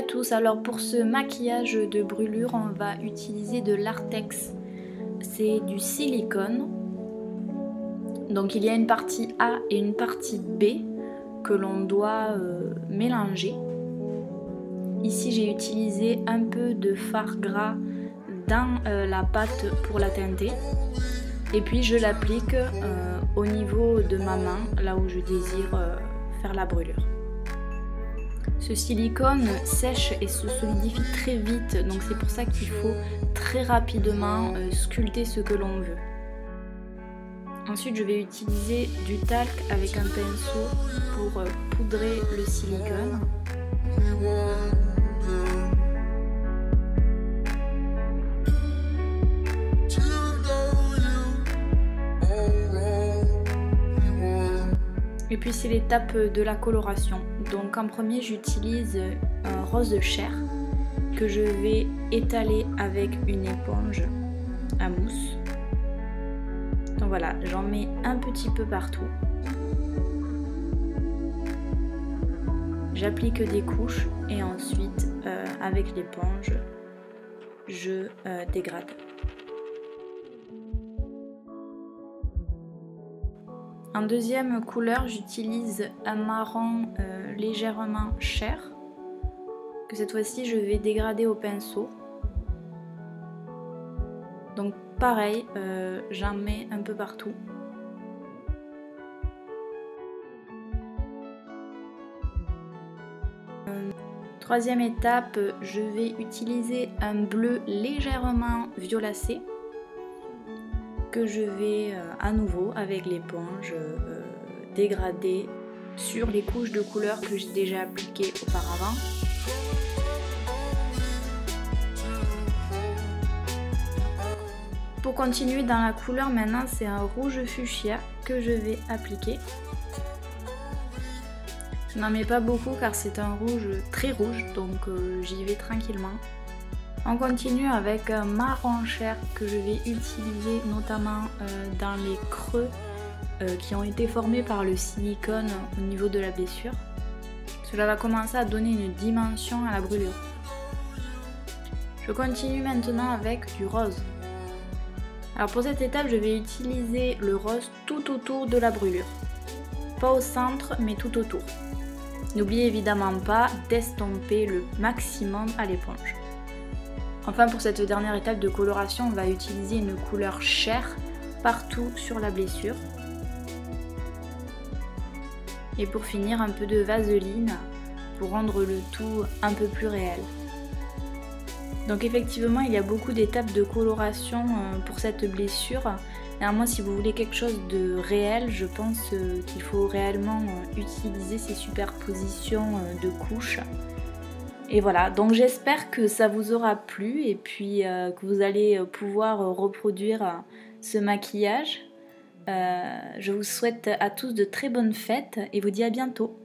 tous, alors pour ce maquillage de brûlure on va utiliser de l'artex, c'est du silicone. Donc il y a une partie A et une partie B que l'on doit mélanger. Ici j'ai utilisé un peu de fard gras dans la pâte pour la teinter. Et puis je l'applique au niveau de ma main, là où je désire faire la brûlure. Ce silicone sèche et se solidifie très vite, donc c'est pour ça qu'il faut très rapidement sculpter ce que l'on veut. Ensuite je vais utiliser du talc avec un pinceau pour poudrer le silicone. Et puis c'est l'étape de la coloration. Donc en premier j'utilise un rose chair que je vais étaler avec une éponge à mousse. Donc voilà, j'en mets un petit peu partout. J'applique des couches et ensuite avec l'éponge je dégrade. En deuxième couleur, j'utilise un marron légèrement chair que cette fois-ci je vais dégrader au pinceau. Donc pareil, j'en mets un peu partout. Troisième étape, je vais utiliser un bleu légèrement violacé que je vais à nouveau avec l'éponge dégrader sur les couches de couleur que j'ai déjà appliquées auparavant. Pour continuer dans la couleur maintenant, c'est un rouge fuchsia que je vais appliquer. Je n'en mets pas beaucoup car c'est un rouge très rouge, donc j'y vais tranquillement. On continue avec un marron chair que je vais utiliser notamment dans les creux qui ont été formés par le silicone au niveau de la blessure. Cela va commencer à donner une dimension à la brûlure. Je continue maintenant avec du rose. Alors pour cette étape, je vais utiliser le rose tout autour de la brûlure. Pas au centre, mais tout autour. N'oubliez évidemment pas d'estomper le maximum à l'éponge. Enfin pour cette dernière étape de coloration, on va utiliser une couleur chair partout sur la blessure. Et pour finir, un peu de vaseline pour rendre le tout un peu plus réel. Donc effectivement, il y a beaucoup d'étapes de coloration pour cette blessure. Néanmoins, si vous voulez quelque chose de réel, je pense qu'il faut réellement utiliser ces superpositions de couches. Et voilà, donc j'espère que ça vous aura plu et puis que vous allez pouvoir reproduire ce maquillage. Je vous souhaite à tous de très bonnes fêtes et vous dis à bientôt.